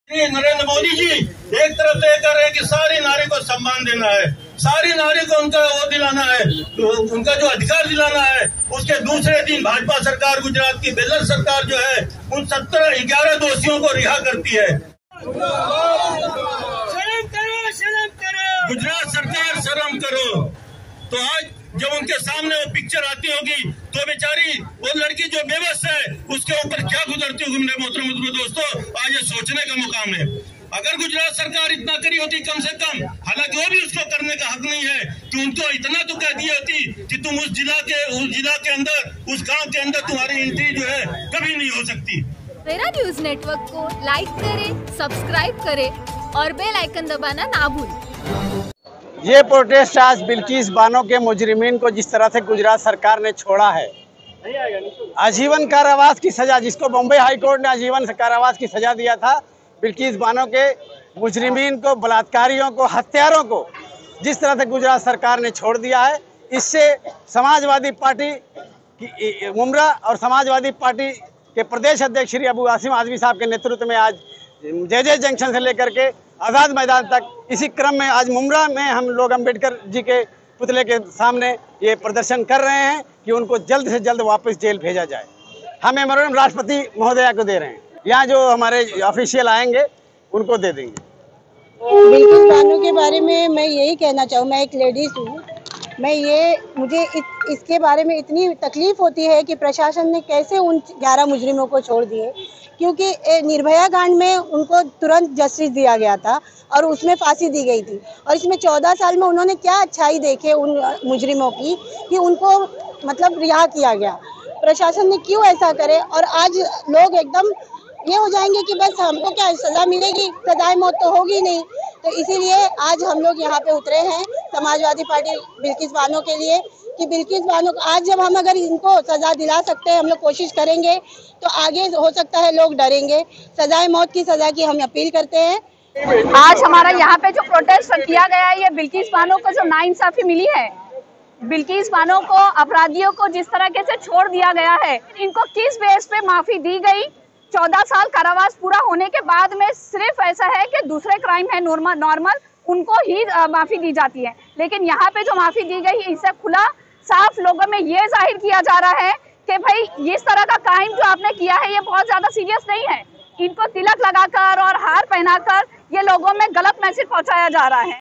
नरेंद्र मोदी जी एक तरफ से कह रहे हैं कि सारी नारी को सम्मान देना है, सारी नारी को उनका वो दिलाना है, उनका जो अधिकार दिलाना है। उसके दूसरे दिन भाजपा सरकार, गुजरात की बेलर सरकार जो है, उन 11 दोषियों को रिहा करती है। शर्म करो, शर्म करो। गुजरात सरकार शर्म करो। तो आज जब उनके सामने वो पिक्चर आती होगी तो बेचारी वो लड़की जो बेबस है उसके ऊपर क्या गुजरती होगी मेरे मोहतरम दोस्तों, आज ये सोचने का मुकाम है। अगर गुजरात सरकार इतना करी होती कम से कम, हालांकि वो भी उसको करने का हक नहीं है कि उनको इतना तो कह दी होती कि तुम उस जिला के अंदर, उस गांव के अंदर तुम्हारी एंट्री जो है कभी नहीं हो सकती। सवेरा न्यूज नेटवर्क को लाइक करें, सब्सक्राइब करें और बेल आइकन दबाना ना भूलें। ये प्रोटेस्ट आज बिल्किस बानो के मुजरिमीन को जिस तरह से गुजरात सरकार ने छोड़ा है, आजीवन कारावास की सजा, जिसको बॉम्बे हाई कोर्ट ने आजीवन कारावास की सजा दिया था, बिल्किस बानो के मुजरिमीन को, बलात्कारियों को, हत्यारों को जिस तरह से गुजरात सरकार ने छोड़ दिया है, इससे समाजवादी पार्टी की मुमरा और समाजवादी पार्टी के प्रदेश अध्यक्ष श्री अबू आसिम आजमी साहब के नेतृत्व में आज जे जंक्शन से लेकर के आज़ाद मैदान तक, इसी क्रम में आज मुमरा में हम लोग अम्बेडकर जी के पुतले के सामने ये प्रदर्शन कर रहे हैं कि उनको जल्द से जल्द वापस जेल भेजा जाए। हम मेमोरेंडम राष्ट्रपति महोदया को दे रहे हैं, यहाँ जो हमारे ऑफिशियल आएंगे उनको दे देंगे। बिल्किस बानो के बारे में मैं यही कहना चाहूँ, मैं एक लेडीज हूँ, मुझे इसके बारे में इतनी तकलीफ होती है कि प्रशासन ने कैसे उन 11 मुजरिमों को छोड़ दिए, क्योंकि निर्भया कांड में उनको तुरंत जस्टिस दिया गया था और उसमें फांसी दी गई थी, और इसमें 14 साल में उन्होंने क्या अच्छाई देखे उन मुजरिमों की कि उनको मतलब रिहा किया गया। प्रशासन ने क्यों ऐसा करे, और आज लोग एकदम ये हो जाएंगे कि बस हमको क्या सजा मिलेगी, सजाए मौत तो होगी नहीं। तो इसीलिए आज हम लोग यहाँ पे उतरे हैं समाजवादी पार्टी बिल्किस बानो के लिए कि बिल्किस बानो आज जब हम अगर इनको सजा दिला सकते हैं, हम लोग कोशिश करेंगे, तो आगे हो सकता है लोग डरेंगे। सजाए मौत की सजा की हम अपील करते हैं। आज हमारा यहाँ पे जो प्रोटेस्ट किया गया है, ये बिल्किस बानो को जो नाइंसाफी मिली है, बिल्किस बानो को, अपराधियों को जिस तरीके से छोड़ दिया गया है, इनको किस बेस पे माफी दी गई। 14 साल कारावास पूरा होने के बाद में सिर्फ ऐसा है कि दूसरे क्राइम है नॉर्मल, उनको ही माफी दी जाती है, लेकिन यहाँ पे जो माफी दी गई, इससे खुला साफ लोगों में ये जाहिर किया जा रहा है कि भाई इस तरह का क्राइम जो आपने किया है ये बहुत ज्यादा सीरियस नहीं है। इनको तिलक लगाकर और हार पहनाकर ये लोगों में गलत मैसेज पहुंचाया जा रहा है।